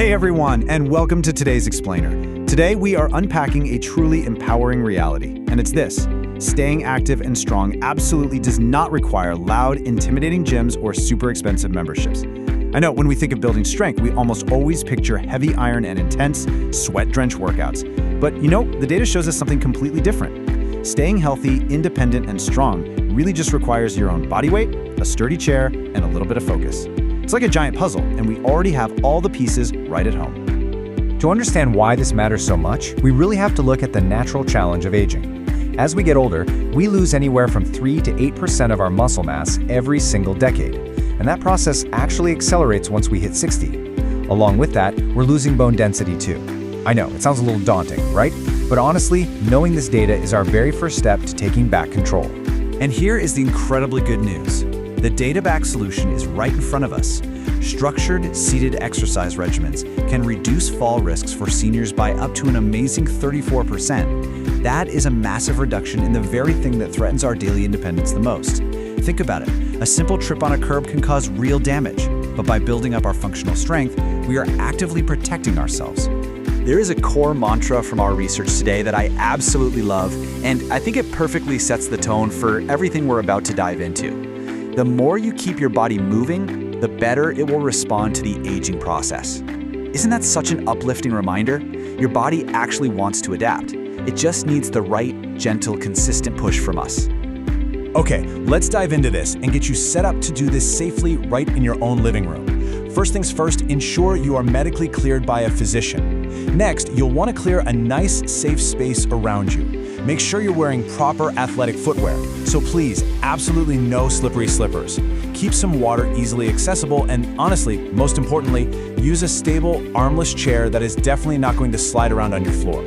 Hey everyone, and welcome to today's Explainer. Today we are unpacking a truly empowering reality, and it's this. Staying active and strong absolutely does not require loud, intimidating gyms or super expensive memberships. I know when we think of building strength, we almost always picture heavy iron and intense, sweat-drenched workouts. But the data shows us something completely different. Staying healthy, independent, and strong really just requires your own body weight, a sturdy chair, and a little bit of focus. It's like a giant puzzle, and we already have all the pieces right at home. To understand why this matters so much, we really have to look at the natural challenge of aging. As we get older, we lose anywhere from 3 to 8% of our muscle mass every single decade, and that process actually accelerates once we hit 60. Along with that, we're losing bone density too. I know, it sounds a little daunting, right? But honestly, knowing this data is our very first step to taking back control. And here is the incredibly good news. The data-backed solution is right in front of us. Structured, seated exercise regimens can reduce fall risks for seniors by up to an amazing 34%. That is a massive reduction in the very thing that threatens our daily independence the most. Think about it. A simple trip on a curb can cause real damage, but by building up our functional strength, we are actively protecting ourselves. There is a core mantra from our research today that I absolutely love, and I think it perfectly sets the tone for everything we're about to dive into. The more you keep your body moving, the better it will respond to the aging process. Isn't that such an uplifting reminder? Your body actually wants to adapt. It just needs the right, gentle, consistent push from us. Okay, let's dive into this and get you set up to do this safely right in your own living room. First things first, ensure you are medically cleared by a physician. Next, you'll want to clear a nice, safe space around you. Make sure you're wearing proper athletic footwear, so please, absolutely no slippery slippers. Keep some water easily accessible, and honestly, most importantly, use a stable, armless chair that is definitely not going to slide around on your floor.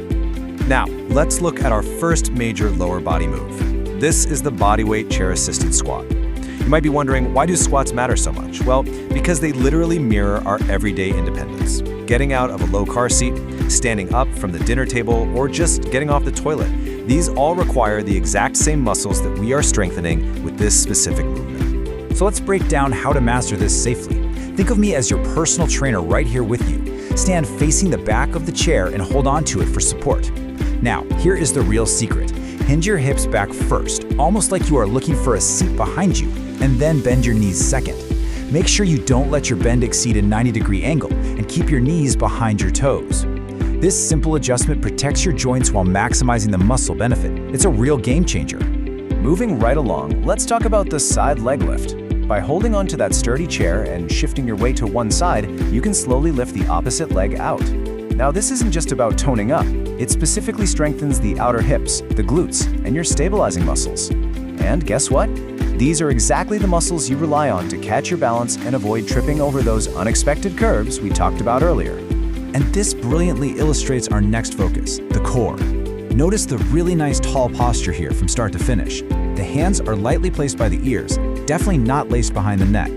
Now, let's look at our first major lower body move. This is the bodyweight chair-assisted squat. You might be wondering, why do squats matter so much? Well, because they literally mirror our everyday independence. Getting out of a low car seat, standing up from the dinner table, or just getting off the toilet. These all require the exact same muscles that we are strengthening with this specific movement. So let's break down how to master this safely. Think of me as your personal trainer right here with you. Stand facing the back of the chair and hold on to it for support. Now, here is the real secret. Hinge your hips back first, almost like you are looking for a seat behind you, and then bend your knees second. Make sure you don't let your bend exceed a 90-degree angle and keep your knees behind your toes. This simple adjustment protects your joints while maximizing the muscle benefit. It's a real game changer. Moving right along, let's talk about the side leg lift. By holding onto that sturdy chair and shifting your weight to one side, you can slowly lift the opposite leg out. Now, this isn't just about toning up. It specifically strengthens the outer hips, the glutes, and your stabilizing muscles. And guess what? These are exactly the muscles you rely on to catch your balance and avoid tripping over those unexpected curves we talked about earlier. And this brilliantly illustrates our next focus, the core. Notice the really nice tall posture here from start to finish. The hands are lightly placed by the ears, definitely not laced behind the neck.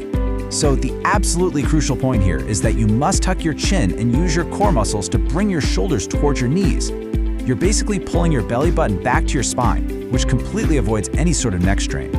So the absolutely crucial point here is that you must tuck your chin and use your core muscles to bring your shoulders towards your knees. You're basically pulling your belly button back to your spine, which completely avoids any sort of neck strain.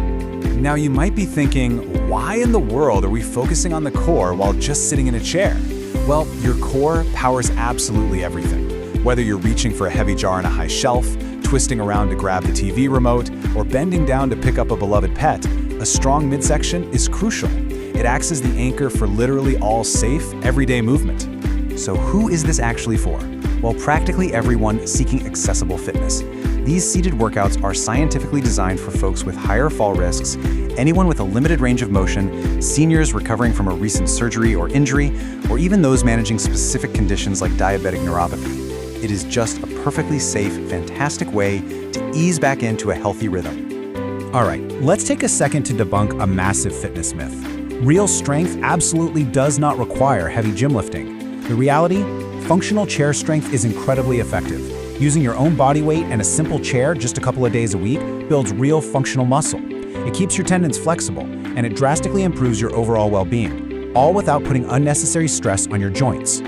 Now you might be thinking, why in the world are we focusing on the core while just sitting in a chair? Well, your core powers absolutely everything. Whether you're reaching for a heavy jar on a high shelf, twisting around to grab the TV remote, or bending down to pick up a beloved pet, a strong midsection is crucial. It acts as the anchor for literally all safe, everyday movement. So who is this actually for? Well, practically everyone seeking accessible fitness. These seated workouts are scientifically designed for folks with higher fall risks, anyone with a limited range of motion, seniors recovering from a recent surgery or injury, or even those managing specific conditions like diabetic neuropathy. It is just a perfectly safe, fantastic way to ease back into a healthy rhythm. All right, let's take a second to debunk a massive fitness myth. Real strength absolutely does not require heavy gym lifting. The reality? Functional chair strength is incredibly effective. Using your own body weight and a simple chair just a couple of days a week builds real functional muscle. It keeps your tendons flexible, and it drastically improves your overall well-being, all without putting unnecessary stress on your joints.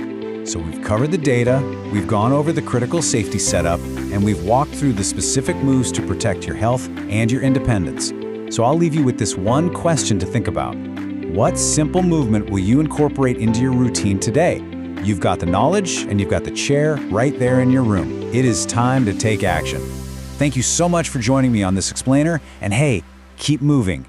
So we've covered the data, we've gone over the critical safety setup, and we've walked through the specific moves to protect your health and your independence. So I'll leave you with this one question to think about. What simple movement will you incorporate into your routine today? You've got the knowledge and you've got the chair right there in your room. It is time to take action. Thank you so much for joining me on this explainer, and hey, keep moving.